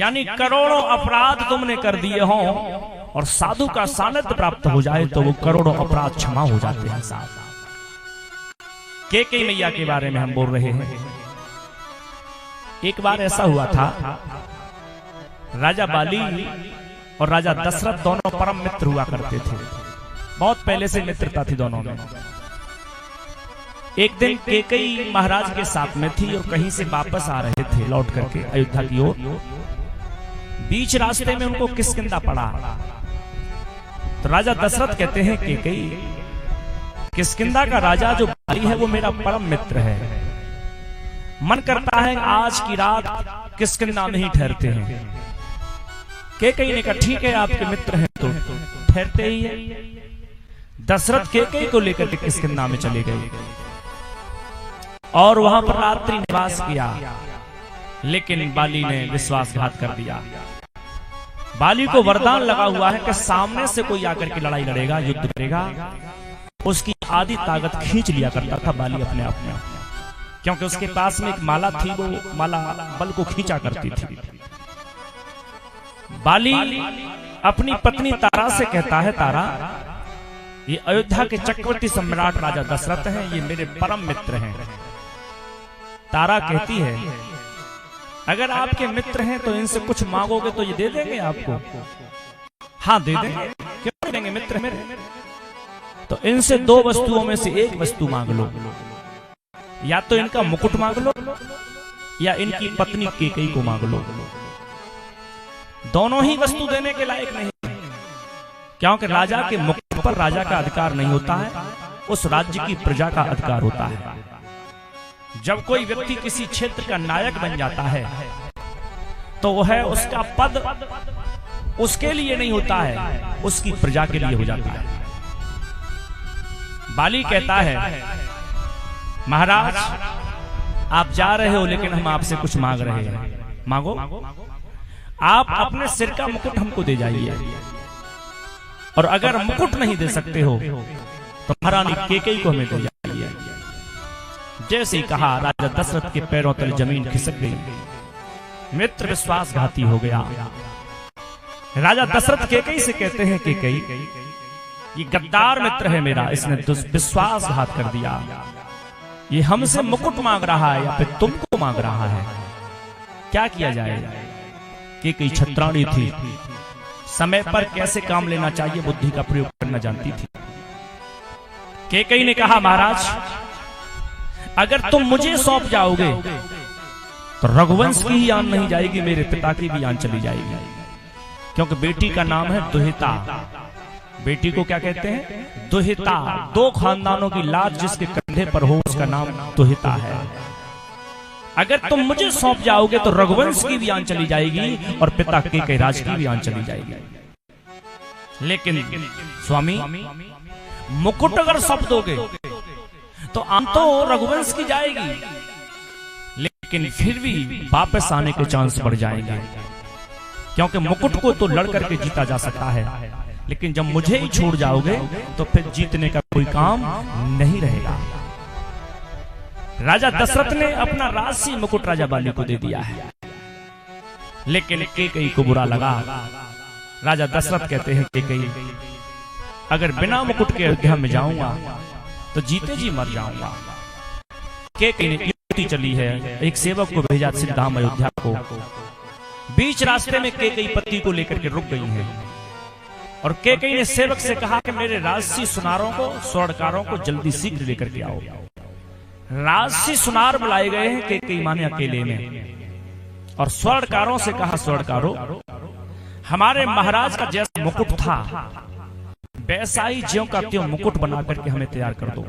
यानी करोड़ों अपराध तुमने कर दिए हों और साधु का सानिध्य प्राप्त हो जाए तो वो करोड़ों अपराध क्षमा हो जाते हैं साहब। कैकेयी मैया के बारे में हम बोल रहे हैं। एक बार ऐसा हुआ था, राजा बाली और राजा दशरथ दोनों परम मित्र हुआ करते थे। बहुत पहले से मित्रता थी दोनों में। एक दिन कैकेयी महाराज के साथ में थी और कहीं से वापस आ रहे थे लौट करके अयोध्या की ओर। बीच रास्ते में उनको किष्किंधा पड़ा। तो राजा दशरथ कहते हैं कैकेयी, किष्किंधा का राजा जो बाली है वो मेरा परम मित्र है, मन करता है आज की रात किष्किंधा में ही ठहरते हैं। कैकेयी ने कहा ठीक है, आपके मित्र हैं तो ठहरते ही है। दशरथ कैकेयी को लेकर के किष्किंधा में चले गए और वहां पर रात्रि निवास किया, लेकिन बाली ने विश्वासघात कर दिया। बाली को वरदान लगा हुआ है कि सामने से कोई आकर के लड़ाई लड़ेगा, युद्ध करेगा, उसकी आधी ताकत खींच लिया करता था बाली अपने आप में, क्योंकि उसके पास में एक माला थी, वो माला बल को खींचा करती थी। बाली अपनी पत्नी तारा से कहता है, तारा ये अयोध्या के चक्रवर्ती सम्राट राजा दशरथ हैं, ये मेरे परम मित्र हैं। तारा कहती है अगर आपके मित्र हैं तो इनसे कुछ मांगोगे तो ये दे देंगे आपको। हाँ दे देंगे, क्यों देंगे, मित्र मेरे। तो इनसे दो वस्तुओं में से एक वस्तु मांग लो, या तो इनका मुकुट मांग लो या इनकी पत्नी कैकेयी को मांग लो। दोनों ही वस्तु देने के लायक नहीं, क्योंकि राजा के मुकुट पर राजा का अधिकार नहीं होता है, उस राज्य की प्रजा का अधिकार होता है। जब कोई व्यक्ति किसी क्षेत्र का नायक बन जाता है तो वह उसका पद उसके लिए नहीं होता है, उसकी प्रजा के लिए हो जाता है। बाली कहता है महाराज आप जा रहे हो लेकिन हम आपसे कुछ मांग रहे हैं, मांगो। आप अपने सिर का मुकुट हमको दे जाइए, और अगर मुकुट नहीं दे सकते हो तो महारानी कैकेयी को हमें दे जाइए। जैसे ही कहा राजा दशरथ के पैरों तले जमीन खिसक गई, मित्र विश्वासघाती हो गया। राजा दशरथ कैकेयी से कहते हैं कैकेयी ये गद्दार मित्र है मेरा, इसने विश्वासघात कर दिया, ये हमसे मुकुट मांग रहा है या फिर तुमको मांग रहा है, क्या किया जाए। कैकेयी छत्राणी थी, समय पर कैसे काम लेना चाहिए बुद्धि का प्रयोग करना जानती थी। कैकेयी ने कहा महाराज अगर तुम मुझे सौंप जाओगे तो रघुवंश की ही आन नहीं जाएगी, मेरे पिता की भी आन चली जाएगी, क्योंकि बेटी का नाम है दुहिता। बेटी को क्या कहते हैं, दुहिता। दो खानदानों की लाज जिसके कंधे पर हो उसका नाम दुहिता है। अगर तुम मुझे सौंप जाओगे तो रघुवंश की भी आन चली जाएगी और पिता कैकेयी राज की भी आन चली जाएगी। लेकिन स्वामी मुकुट अगर सौंप दोगे तो आन तो रघुवंश की जाएगी, लेकिन फिर भी वापस आने के चांस बढ़ जाएंगे, क्योंकि मुकुट को तो लड़ करके जीता जा सकता है, लेकिन जब मुझे ही छोड़ जाओगे तो फिर जीतने का कोई काम नहीं रहेगा। राजा दशरथ ने अपना राजसी मुकुट राजा बाली को दे दिया है, लेकिन कैकेयी को बुरा लगा। राजा दशरथ कहते हैं कैकेयी अगर बिना मुकुट के अयोध्या में जाऊंगा तो जीते जी मर जाऊंगा। कैकेयी ने युक्ति चली है, एक सेवक को भेजा सिद्धाम अयोध्या को। बीच रास्ते में कैकेयी पति को लेकर के रुक गई है और कैकेयी ने सेवक से कहा कि मेरे राजसी सुनारों को, स्वर्णकारों को जल्दी शीघ्र लेकर के आओ। राजसी सुनार बुलाए गए हैं कैकेयी माने अकेले में, और स्वर्णकारों से कहा स्वर्णकारों हमारे महाराज का जैसा मुकुट था वैसा ही ज्यों का त्यों मुकुट बना करके हमें तैयार कर दो,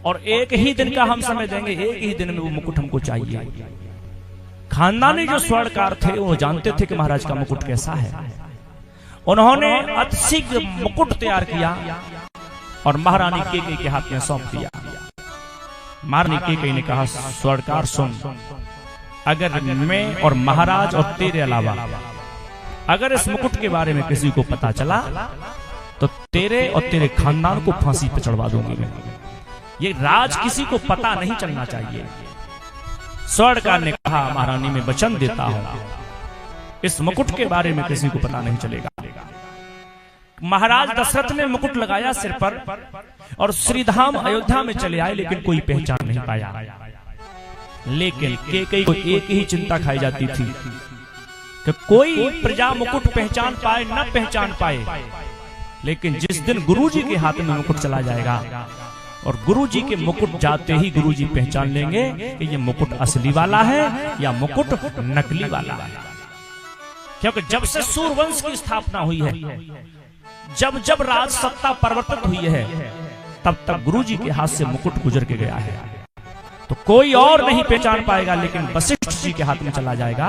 और एक ही दिन का हम समय देंगे, एक ही दिन में वो मुकुट हमको चाहिए। खानदानी जो स्वर्णकार थे वो जानते थे कि महाराज का मुकुट कैसा है। उन्होंने अतिशीघ्र मुकुट तैयार किया और महारानी कैकेयी के हाथ में सौंप दिया। महारानी कैकेयी ने कहा स्वर्णकार सुन, अगर मैं और महाराज और तेरे अलावा अगर इस मुकुट के बारे में किसी को पता चला तो तेरे और तेरे खानदान को फांसी पर चढ़वा दूंगी मैं। ये राज किसी को पता नहीं चलना चाहिए। स्वर्णकार ने कहा महारानी मैं वचन देता हूं इस मुकुट के बारे में किसी को पता नहीं चलेगा। महाराज दशरथ ने मुकुट लगाया सिर पर और श्रीधाम अयोध्या में चले आए, लेकिन कोई पहचान नहीं पाया। लेकिन कैकेयी को एक ही चिंता खाई जाती थी कि कोई प्रजा मुकुट पहचान पाए न पहचान पाए, लेकिन जिस दिन गुरुजी के हाथ में मुकुट चला जाएगा और गुरुजी के मुकुट जाते ही गुरुजी पहचान लेंगे कि ये मुकुट असली वाला है या मुकुट नकली वाला है। क्योंकि जब से सूर्यवंश की स्थापना हुई है, जब जब राज सत्ता परिवर्तित हुई है, तब तक गुरुजी के हाथ से मुकुट गुजर के गया है। तो कोई और नहीं पहचान पाएगा, लेकिन वशिष्ठ जी के हाथ में चला जाएगा,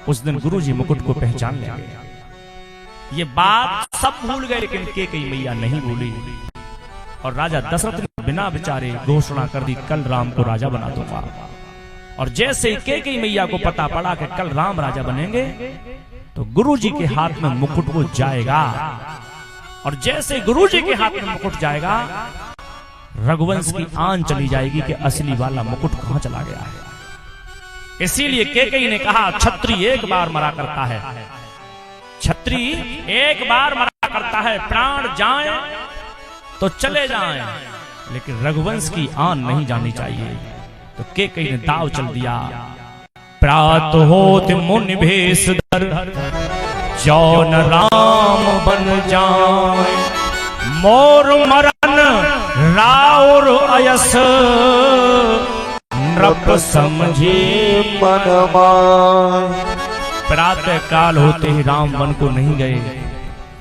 उस दिन गुरुजी मुकुट को पहचान लेंगे। ये बात सब भूल गए, लेकिन कैकेयी मैया नहीं भूली। और राजा दशरथ ने बिना विचारे घोषणा कर दी, कल राम को राजा बना दूंगा। और जैसे ही कैकेयी मैया को पता पड़ा कि कल राम राजा बनेंगे, तो गुरुजी के हाथ में मुकुट वो जाएगा। और जैसे गुरुजी के हाथ में मुकुट जाएगा, रघुवंश की आन चली जाएगी कि असली वाला मुकुट कहां चला गया है। इसीलिए कैकेयी ने कहा, क्षत्रिय एक बार मरा करता है, क्षत्रिय एक बार मरा करता है, प्राण जाए तो चले जाएं, लेकिन रघुवंश की आन नहीं जानी चाहिए। तो कैकेयी ने दाव चल दिया। प्रात होत मुनि भेष धर, जौन राम बन जाए, मोर मरन राउर अयस, नृप समझे मन माय। प्रातः काल होते ही राम वन को नहीं गए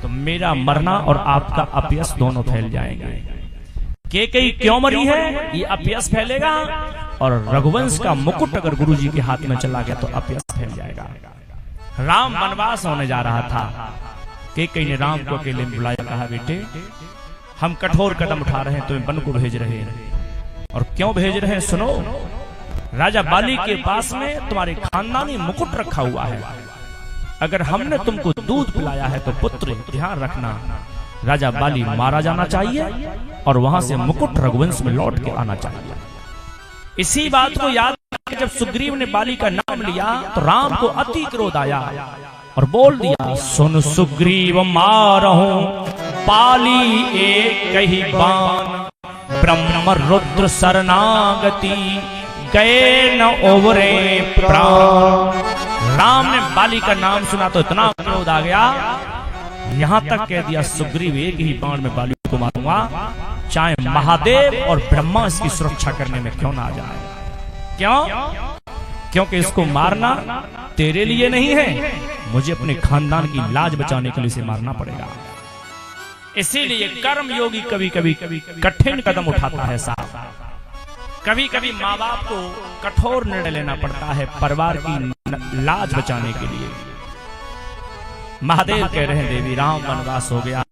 तो मेरा मरना और आपका अपयश दोनों फैल जाएंगे। कैकेयी क्यों मरी है? ये अपयश फैलेगा, और रघुवंश का मुकुट अगर गुरुजी के हाथ में चला गया तो अपयश फैल जाएगा। राम वनवास होने जा रहा था। कैकेयी ने राम को अकेले में बुलाया, कहा, बेटे हम कठोर कदम उठा रहे हैं, तुम्हें वन को भेज रहे हैं। और क्यों भेज रहे हैं सुनो। राजा बाली के पास में तुम्हारे खानदानी मुकुट रखा हुआ है। अगर हमने तुमको दूध पिलाया है तो पुत्र ध्यान रखना, राजा बाली मारा जाना चाहिए और वहां से मुकुट रघुवंश में लौट के आना चाहिए। इसी बात को याद जब सुग्रीव ने बाली का नाम लिया तो राम को अति क्रोध आया और बोल दिया, सुन सुग्रीव मारहूं बाली एक ही बाण, ब्रह्म रुद्र शरणागति गए न ओवरे प्राण। राम ने बाली का नाम सुना तो इतना क्रोध आ गया, यहां तक कह दिया सुग्रीव एक ही बाण में बाली को मारूंगा, चाहे महादेव और ब्रह्मा इसकी सुरक्षा करने में क्यों ना आ जाए। क्यों? क्योंकि इसको मारना तेरे लिए नहीं है, मुझे अपने खानदान की लाज बचाने के लिए इसे मारना पड़ेगा। इसीलिए कर्म योगी कभी कभी कठिन कदम उठाता है साहब। कभी कभी माँ बाप को कठोर निर्णय लेना पड़ता है परिवार की लाज बचाने के लिए। महादेव कह रहे हैं, देवी राम वनवास हो गया,